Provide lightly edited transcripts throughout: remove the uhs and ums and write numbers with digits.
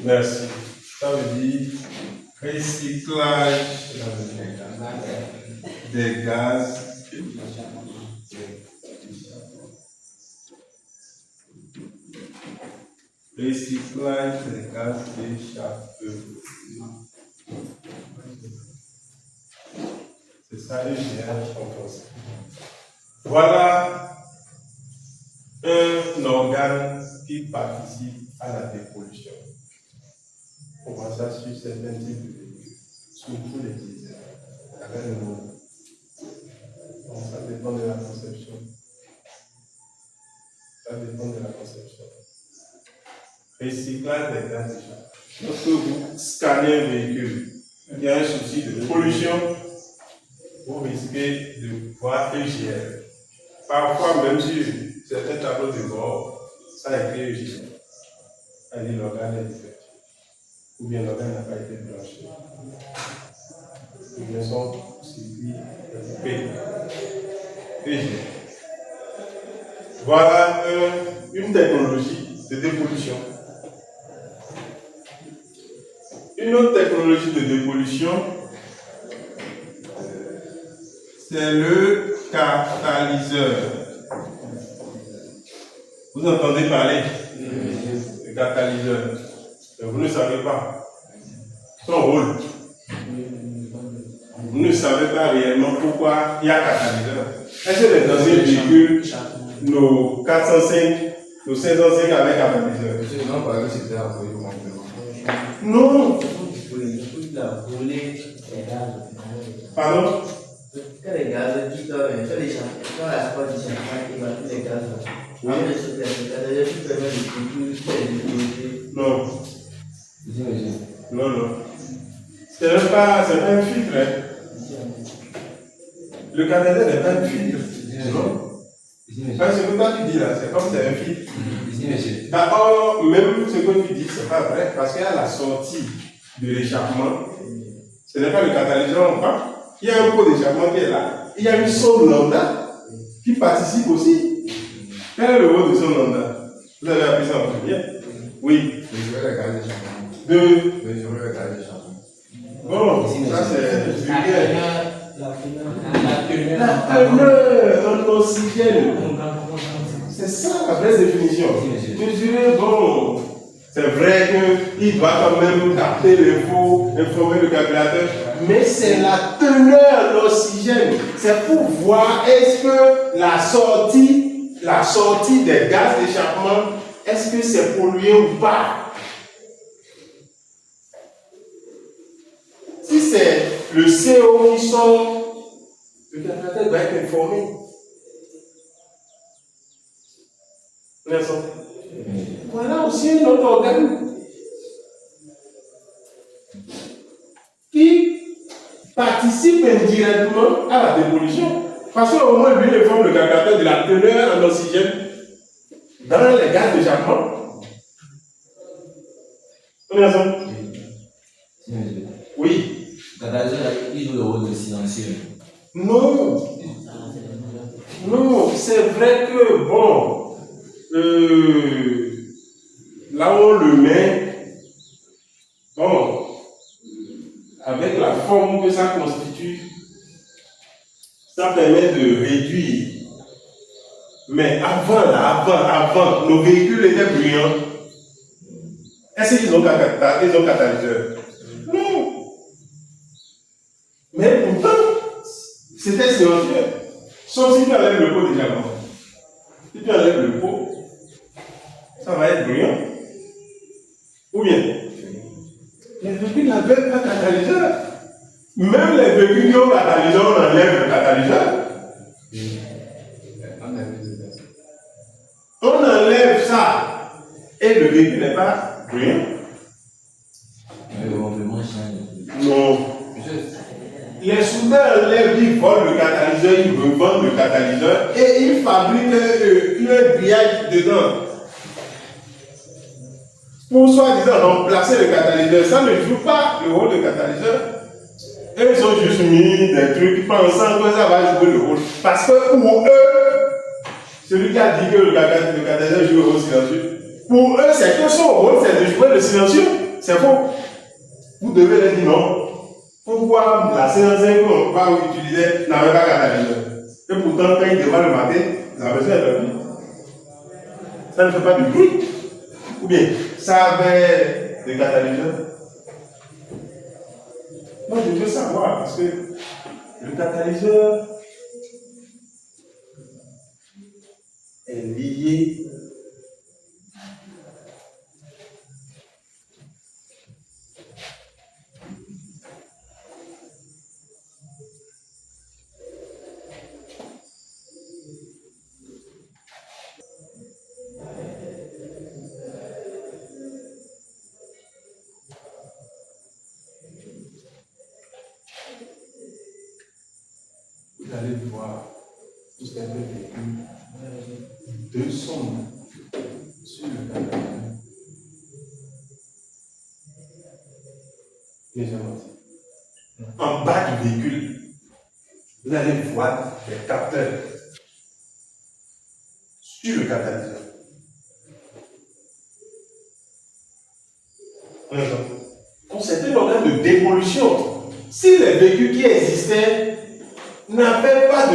Merci. Ça veut dire recyclage des gaz d'échappement. C'est ça EGH en français. Voilà un organe qui participe à la dépollution. On voit ça sur certains types de véhicules, sur tous les diesels, avec le mot. Donc ça dépend de la conception. Ça dépend de la conception. Recyclage des gaz d'échappement. Lorsque vous scannez un véhicule, il y a un souci de pollution, vous risquez de voir EGR. Parfois, même sur certains tableaux de bord, ça écrit EGR. C'est-à-dire l'organe est défectueux. Ou bien l'organe n'a pas été blanchi. Ou bien son circuit est coupé. EGR. Voilà une technologie de dépollution. Une autre technologie de dépollution, c'est le catalyseur. Vous entendez parler de catalyseur, mais vous ne savez pas son rôle. Vous ne savez pas réellement pourquoi il y a catalyseur. Est-ce que les anciens véhicules, nos 405, nos 505 avec catalyseur? Non, parce que c'était un peu non. Pardon? Quand les gaz qui tombent, quand la sport du champagne, il va tous les gaz. Non. Non, non. C'est pas un filtre. Hein. Le catalyseur n'est pas un filtre. Non. Parce que toi tu dis là, c'est comme c'est un filtre. D'abord, même ce que tu dis, c'est pas vrai, parce qu'il y a la sortie de l'échappement. Ce n'est pas le catalyseur en bas. Il y a un pot d'échappement qui est là. Il y a une sonde lambda qui participe aussi. Quel est le rôle de sonde lambda? Vous avez appris ça en première? Oui. Mesurer le gaz d'échappement. Mesurer le gaz d'échappement. Bon, ça c'est La teneur en oxygène. C'est ça la vraie définition. Mesurer, bon, c'est vrai qu'il doit quand même capter l'info, informer le calculateur, mais c'est la teneur d'oxygène. C'est pour voir est-ce que la sortie des gaz d'échappement, est-ce que c'est pollué ou pas. Si c'est le CO qui sort, le calculateur doit être informé. Voilà aussi un autre organe qui participe indirectement à la dépollution. Parce qu'au moins, lui, il forme le calculateur de la teneur en oxygène dans les gaz d'échappement. On est ensemble? Oui. Le catalyseur, il joue le rôle de silencieux. Non. Non, c'est vrai que, bon, là où on le met, bon, avec la forme que ça constitue, ça permet de réduire. Mais avant, nos véhicules étaient bruyants. Est-ce qu'ils ont catalyseur? Non. Mais pourtant, c'était silencieux. Sauf si tu enlèves le pot déjà. Si tu enlèves le pot, ça va être bruyant. Ou bien, les véhicules n'avaient pas de catalyseur. Même les véhicules qui ont catalyseur, on enlève le catalyseur. On enlève ça. Et le véhicule n'est pas bruyant. Non. Les soudeurs enlèvent, ils volent le catalyseur, ils revendent le catalyseur et ils fabriquent un grillage dedans. Pour soi-disant remplacer le catalyseur, ça ne joue pas le rôle de catalyseur. Et ils ont juste mis des trucs pensant que ça va jouer le rôle. Parce que pour eux, celui qui a dit que le catalyseur joue le rôle silencieux, pour eux, c'est que son rôle, c'est de jouer le silencieux. c'est faux. Vous devez leur dire non. Pourquoi la C5 qu'on va utiliser n'avait pas catalyseur? Et pourtant, quand il démarre le matin, la voiture est fermée. Ça ne fait pas de bruit. Ou bien, ça avait des catalyseurs. Moi, je veux savoir, parce que le catalyseur est lié vous allez voir, vous avez vécu deux sommes sur le catalyseur. Légèrement. En bas du véhicule, vous allez voir des capteurs sur le catalyseur. Donc, c'était un organe de dépollution. Si les véhicules qui existaient n'avaient pas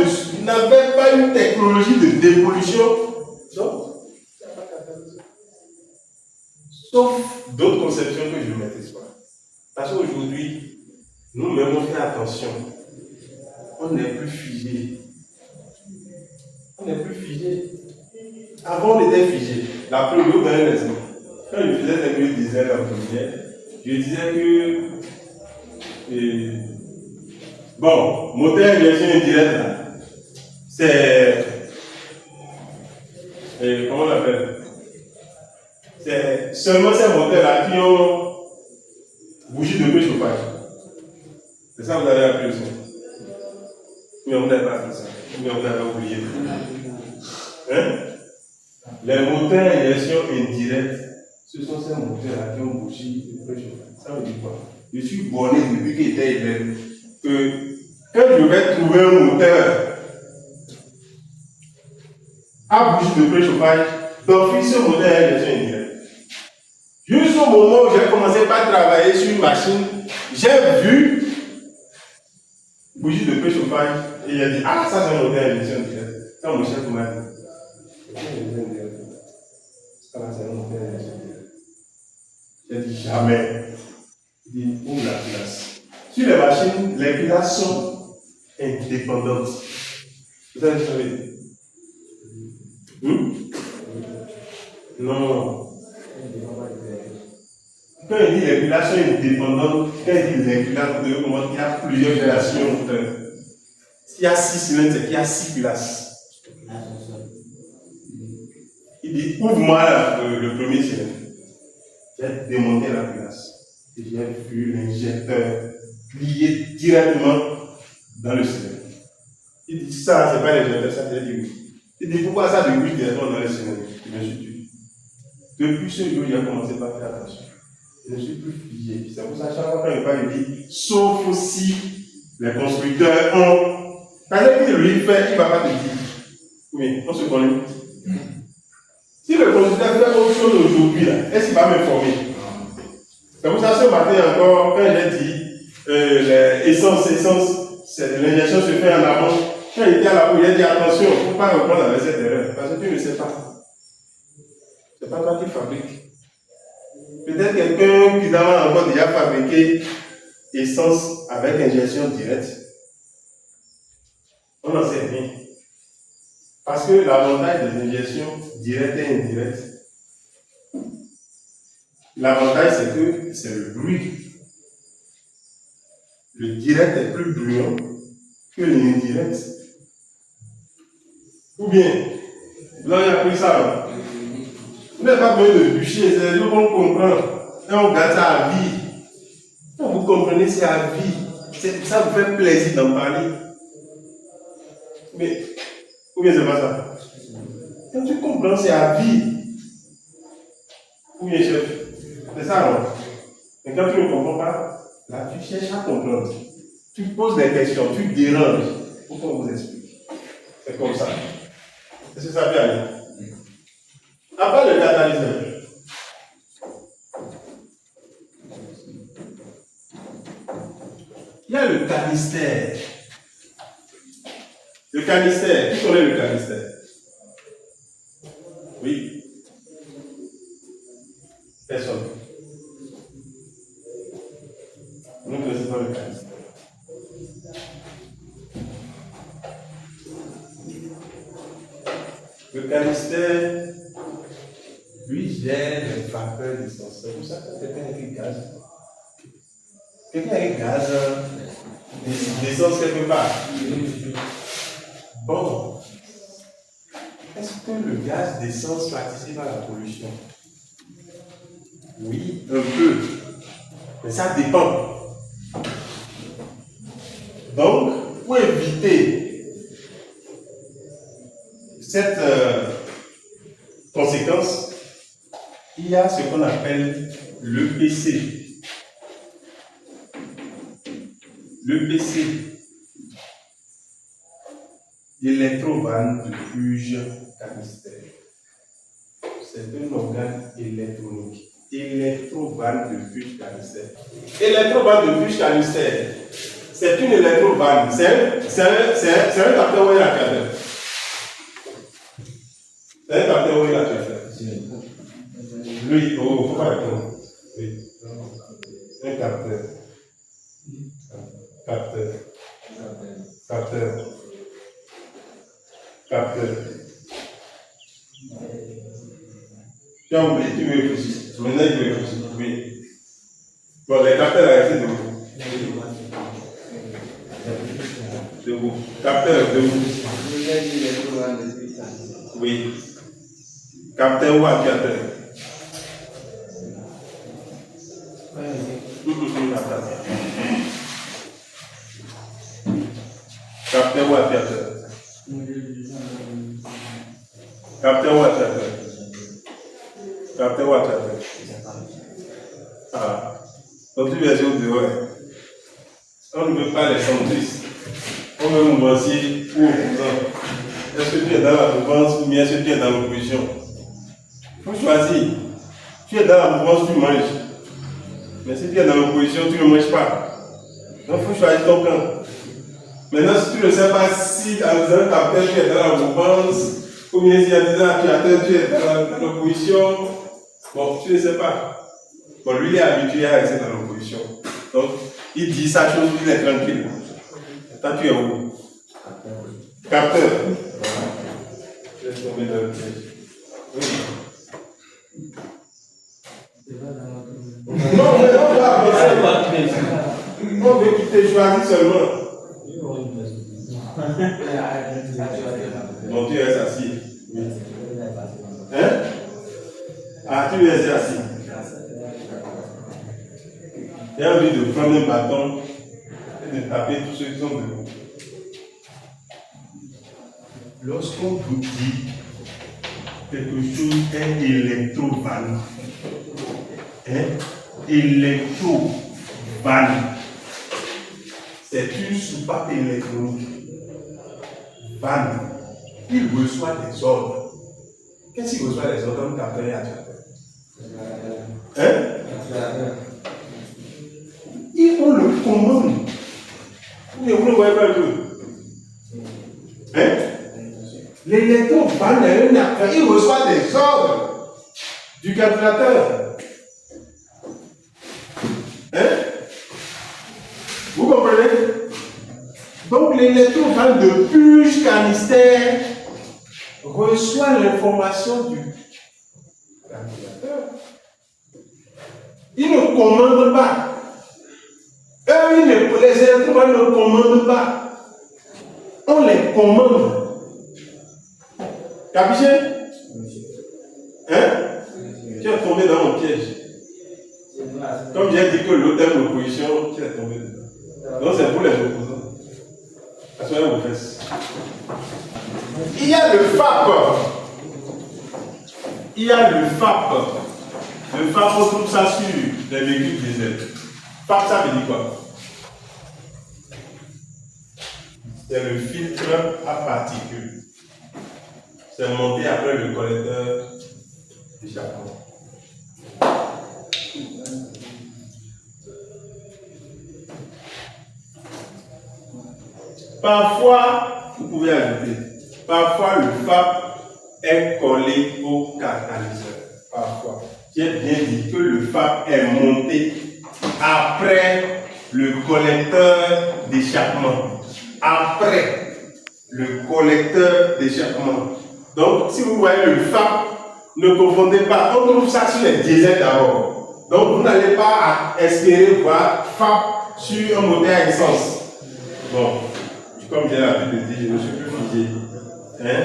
une technologie de dépollution, donc, il n'y a pas de catalyseur. Sauf d'autres conceptions que je ne maîtrise pas. Parce qu'aujourd'hui, nous-mêmes, on fait attention. On n'est plus figé. On n'est plus figé. Avant, on était figé. La preuve, vous donnez l'exemple. Quand je faisais des diesel en première, je disais que bon, moteur injection indirecte là, c'est comment on l'appelle? C'est seulement ces moteurs là qui ont bougie de préchauffage. C'est ça que vous avez appris aussi. Mais on n'a pas fait ça. Mais on avait oublié. Hein? Les moteurs injection indirecte, ce sont ces moteurs-là qui ont bougie de préchauffage. Ça veut dire quoi? Je suis borné depuis qu'il était élève que quand je vais trouver un moteur à bougie de préchauffage, d'office ce moteur est injection indirecte. Jusqu'au moment où j'ai commencé par travailler sur une machine, j'ai vu bougie de préchauffage et j'ai dit ah ça c'est un moteur injection indirecte. Quand mon chef m'a dit ça c'est un moteur injection indirecte. J'ai dit jamais. Il dit ouvre la classe. Sur les machines, les classes sont indépendantes. Vous avez savez? Non. Quand il dit les classes sont indépendantes, quand il dit les classes, vous devez comprendre qu'il y a plusieurs classes. S'il y a 6 cylindres, c'est qu'il y a 6 classes. Il dit ouvre-moi le premier cylindre. J'ai démonté la classe. Et j'ai vu l'injecteur plié directement dans le cylindre. Il dit ça, c'est pas l'injecteur, ça j'ai dit oui. Il dit pourquoi ça débouche directement dans le cylindre? Je me suis dit. Depuis ce jour, j'ai commencé par faire attention. Je ne suis plus figé. C'est pour ça que chaque fois quand il parle, il dit sauf si les constructeurs ont. Quand lui fait, il ne va pas te dire. Oui, on se connaît. Si le constructeur fait autre chose aujourd'hui, est-ce qu'il va m'informer? C'est pour ça que ce matin encore, quand j'ai dit essence, l'injection se fait en amont, quand il était à la boue, il a dit attention, il ne faut pas reprendre avec cette erreur, parce que tu ne sais pas. Ce n'est pas toi qui fabrique. Peut-être quelqu'un qui a encore déjà fabriqué essence avec injection directe. On n'en sait rien. Parce que l'avantage des injections directes et indirectes, l'avantage c'est que c'est le bruit. Le direct est plus bruyant que l'indirect. Ou bien, vous avez appris ça. Vous n'avez pas besoin de bûcher, c'est nous qu'on comprend. Et on garde ça à vie. Quand vous comprenez, c'est à vie. Ça vous fait plaisir d'en parler. Mais, ou bien c'est pas ça. Quand tu comprends, c'est à vie. Ou bien chef. C'est ça, non? Mais quand tu ne comprends pas, là, tu cherches à comprendre. Tu poses des questions, tu déranges pour qu'on vous explique. C'est comme ça. Est-ce que ça peut aller? À part le catalyseur, Il y a le canister. Le canister, qui connaît le canister? Oui. Personne. Vous ne connaissez pas le canister. Le canister, lui, gère les vapeurs d'essence. Vous savez, quelqu'un avec gaz. Quelqu'un avec gaz, d'essence quelque part. Bon. Est-ce que le gaz d'essence participe à la pollution? Oui, un peu. Mais ça dépend. Donc, pour éviter cette conséquence, il y a ce qu'on appelle l'EPC. L'EPC, électrovanne de Puge Canister. C'est un organe électronique. Électrovanne de Puge Canister. Électrovanne de Puge Canister, c'est une électrovanne. C'est un capteur où il y a capteur. C'est un capteur où il y a capteur. Lui, il ne faut pas répondre. Oui. Un capteur. Capteur. Capteur. Capteur. Tu as oublié, tu me réfléchis. Maintenant, il me réfléchit. Oui. Bon, les capteurs, là, c'est de vous. De vous. Capteur, de vous. Oui. Capteur ou capteur? Capteur ou aviateur? Capteur ou aviateur? Capteur ou aviateur? Ah. Donc tu viens sur dehors. On ne veut pas les centristes. On veut nous voici ou opposant. Est-ce que tu es dans la mouvance ou bien est-ce que tu es dans l'opposition? Il faut choisir. Tu es dans la mouvance, tu manges. Mais si tu es dans l'opposition, tu ne manges pas. Donc il faut choisir ton camp. Maintenant, si tu ne sais pas si dans un capteur tu es dans la mouvance, ou bien si dans un actuateur tu es dans l'opposition, bon, tu ne sais pas. Bon, lui il est habitué à rester dans l'opposition. Donc, il dit sa chose, il est tranquille. Toi, tu es où? Capteur. Je vais tomber dans le piège. Oui. Non, mais on va avancer. On veut qu'il te choisisse seulement. Donc tu restes assis. Hein? Ah, tu restes assis. J'ai envie de prendre un bâton et de taper tous ceux qui sont debout. Lorsqu'on vous dit quelque chose est électrovanne, électrovanne, c'est une soupape électronique. Vanne, il reçoit des ordres. Qu'est-ce qu'il reçoit des ordres comme capteur et actuateur? On le commande. Vous ne voyez pas le tout. L'électro-vanne est un acteur. Il reçoit des ordres du calculateur. Vous comprenez? Donc l'électrovanne de Puge Canister reçoit l'information du calculateur. Il ne commande pas. Les électrovannes ne commandent pas. On les commande. Capiché? Tu es tombé dans mon piège. Comme j'ai dit que l'autre est l'opposition, tu es tombé dedans. Donc c'est pour les opposants. Assoyez vos fesses. Il y a le FAP. Il y a le FAP. Le FAP, on trouve ça sur les véhicules diesel. FAP, ça veut dire quoi? C'est le filtre à particules. C'est monté après le collecteur d'échappement. Parfois, vous pouvez ajouter, parfois le FAP est collé au catalyseur. Parfois. J'ai bien dit que le FAP est monté après le collecteur d'échappement. Après le collecteur d'échappement. Donc, si vous voyez le FAP, ne confondez pas. On trouve ça sur les diesels d'abord. Donc, vous n'allez pas espérer voir FAP sur un moteur à essence. Bon, comme j'ai l'habitude de dire, je ne suis plus figé. Hein?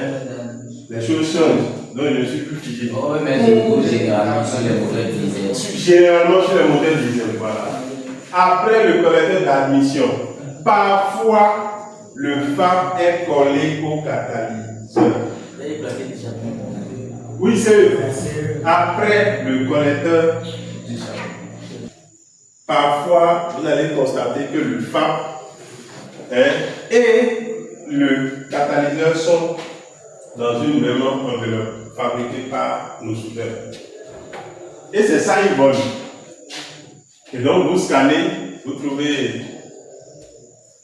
Les choses changent, donc je ne suis plus figé. Oh, mais c'est généralement sur les moteurs diesel. Généralement sur les moteurs diesel, voilà. Après le collecteur d'admission, parfois le FAP est collé au catalyseur. Oui, c'est après le collecteur d'échappement. Parfois, vous allez constater que le FAP et le catalyseur sont dans une même enveloppe fabriquée par nos soudeurs. Et c'est ça, ils volent. Et donc, vous scannez, vous trouvez,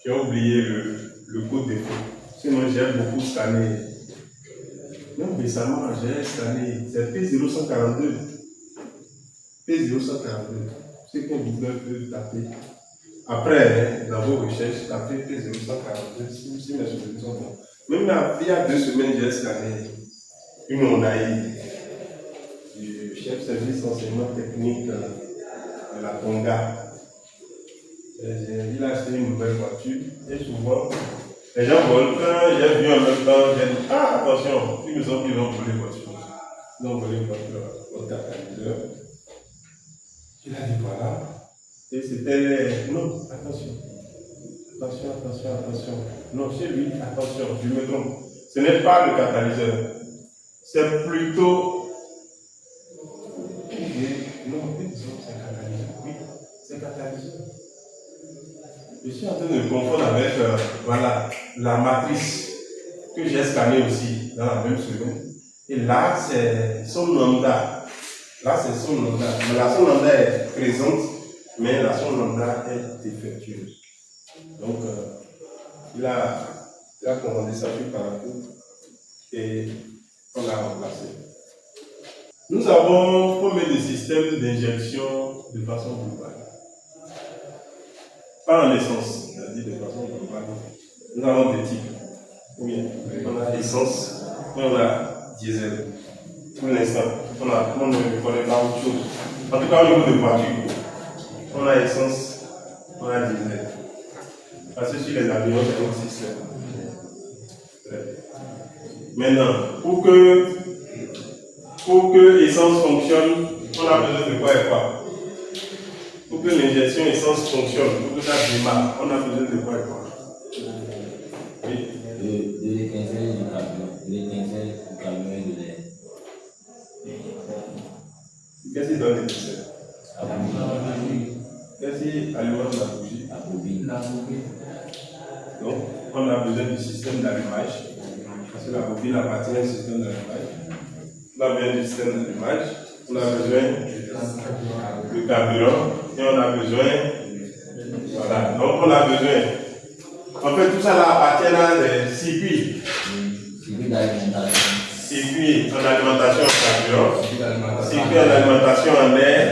j'ai oublié le code défaut. Sinon, j'ai beaucoup scanné. Même récemment, j'ai scanné, c'est P0142. P0142. C'est qu'un Google peut taper. Après, dans vos recherches, tapez P0142, si mes souvenirs sont bons. Même il y a 2 semaines, j'ai scanné une Honda du chef service enseignement technique de la Tonga. Il a acheté une nouvelle voiture et souvent, les gens volent. Quand j'ai vu en même temps, j'ai dit ah, attention, ils me ont dit qu'ils ont volé la voiture. Ils ont volé la voiture au catalyseur. Il a dit voilà. Et c'était non, attention. Attention. Non, chez lui, attention, je me trompe. Ce n'est pas le catalyseur. C'est plutôt. Non, c'est catalyseur. Oui, c'est catalyseur. Je suis en train de me confondre avec voilà, la matrice que j'ai scannée aussi dans la même semaine. Et là, c'est son lambda. Là, c'est son lambda. Mais la son lambda est présente, mais la son lambda est défectueuse. Donc, il a commandé ça sur Paracourt et on l'a remplacé. Nous avons formé des systèmes d'injection de façon globale. Pas en essence, c'est-à-dire de façon globale. Nous avons des types. Oui, on a essence et on a diesel. Pour l'instant, on ne connaît pas autre chose. En tout cas, au niveau de voiture, on a essence, on a diesel. Parce que sur les avions, c'est un système. Maintenant, pour que l'essence fonctionne, on a besoin de quoi et quoi? Pour que l'injection essence fonctionne, pour que ça démarre, on a besoin de quoi et quoi? Oui. De l'étincelle du camion, et de l'air. Qu'est-ce qui donne l'étincelle? Qu'est-ce qui alimente la bougie? La bobine. Donc, on a besoin du système d'allumage. Parce que la bobine appartient au système d'allumage. On a besoin du système d'allumage. On a besoin du carburant. Et on a besoin. Voilà. Donc, on a besoin. En fait, tout ça là appartient à des circuits. Circuit d'alimentation. Circuit en alimentation en carburant. Circuit en alimentation en air.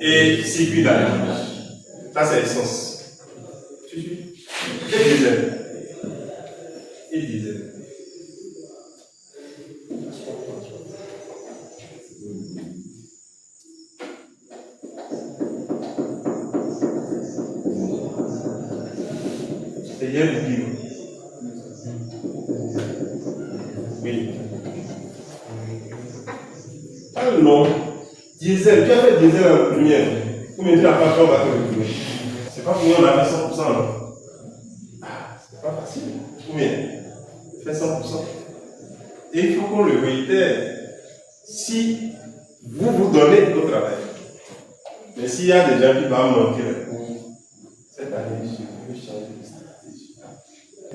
Et circuit d'allumage. Ça, c'est l'essence. Tu suis? Et diesel. C'est bien le bio. Oui. Ah non. Diesel, tu as fait diesel en première. Combien tu n'as pas fait, on va te retrouver. C'est pas pour nous, on a fait 100%. Non? Ah, c'est pas facile. Combien? Fait 100%. Et il faut qu'on le réitère. Si vous donnez au travail, mais s'il y a des gens qui vont manquer les cours, cette année, je vais changer de stratégie.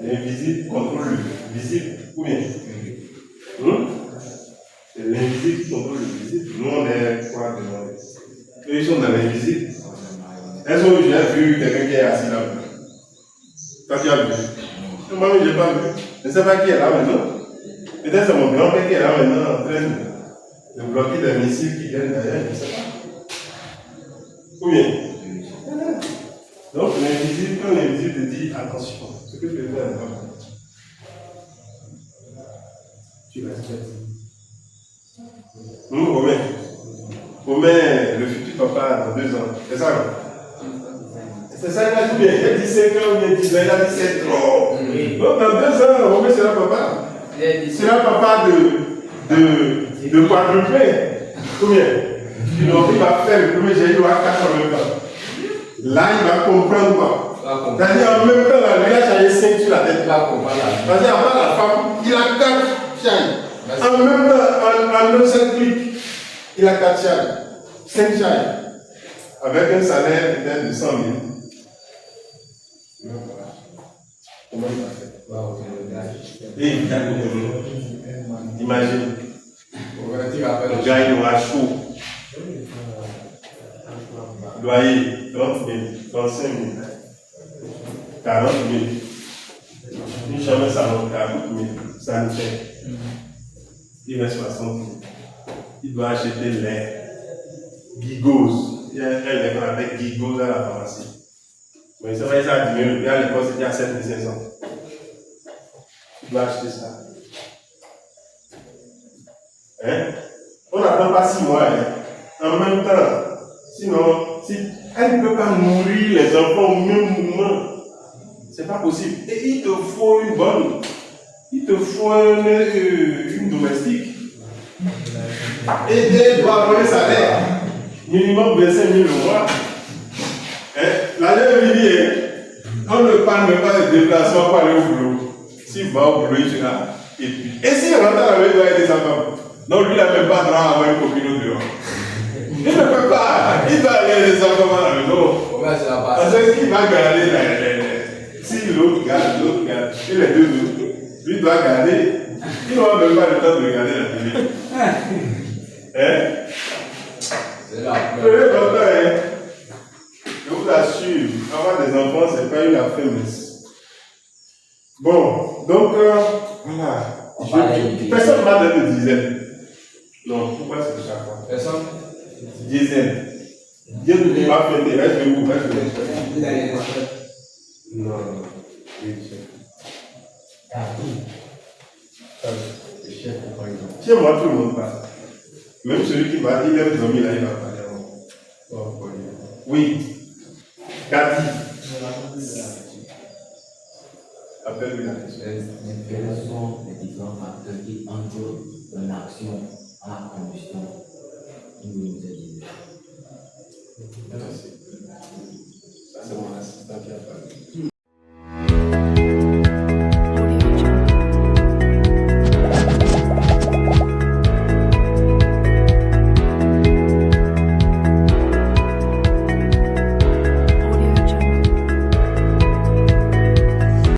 L'invisible contrôle le visible. Combien? C'est l'invisible qui contrôle le visible. Nous, on est quoi demander? Eux, ils sont dans l'invisible. Est-ce que j'ai vu quelqu'un qui est assis là? Toi, tu as vu? Moi, je n'ai pas vu. Je ne sais pas qui est là maintenant. Peut-être c'est mon grand-père qui est là maintenant en train de bloquer des missiles qui viennent d'ailleurs, je ne sais pas. Ou bien? Donc, l'invisible, quand l'invisible te dit attention, ce que tu veux faire n'est pas bon. Tu respectes. Romain, le futur papa dans 2 ans, c'est ça? C'est ça, il a dit bien, il a dit 5 ans, il a dit 10 ans, il a dit 7 ans. Donc, dans 2 ans, Romain sera papa. Il sera papa de quadruplé. Combien? Donc, il va faire le premier jet, il doit 4 en même temps. Là, il va comprendre quoi? C'est-à-dire, en même temps, là, lui a changé 5 sur la tête. C'est-à-dire, avant la femme, il a 4 chaînes. En même temps, en un seul clic, il a 4 chaînes. 5 chaînes. Avec un salaire peut-être de 100 000. Comment il va faire? Et il vient de nous. Imagine. Le gars, il aura chaud. Loyer, 30 000, 35 000, 40 000. Une chambre salon, 40 000, ça nous fait. Il reste 60 000. Il doit acheter lait, Gigos. Il y a un lait qu'on appelle Gigos à la pharmacie. Mais c'est vrai, ça a diminué. À l'époque, c'était à 7 500. Il doit acheter ça. Hein? On n'attend pas 6 mois. Hein? En même temps, sinon, si elle ne peut pas nourrir les enfants au même moment, c'est pas possible. Et il te faut une bonne, il te faut une domestique. Et elle doit avoir un salaire, minimum 25 000 le mois. Hein? L'année venue, on ne parle même pas de déplacement pour aller au boulot. S'il va au boulot, il sera épuisé. Et s'il rentre à la maison, il doit être des enfants. Donc lui, il n'a même pas droit à avoir une copine au dehors. Il ne peut pas. Il doit aller des enfants à la maison. Parce qu'il va garder si l'autre garde, et les 2 autres, lui doit garder. Il n'aura même pas le temps de regarder la télé. Hein? C'est la première. Je vous assure, avoir des enfants, ce n'est pas une affaire mince. Bon, donc, voilà. Personne ne m'a donné de dizaine. Non, pourquoi c'est chaque fois? Personne? Dizaine. Dieu nous dit, va faire des restes de vous, reste de vous. Non, non. Chez moi, tout le monde parle. Même celui qui m'a dit, il aime dormir là, il va parler. Oui. Cathy. Appelle-lui la question. Quels sont les différents facteurs qui entrent dans l'action à combustion? Merci.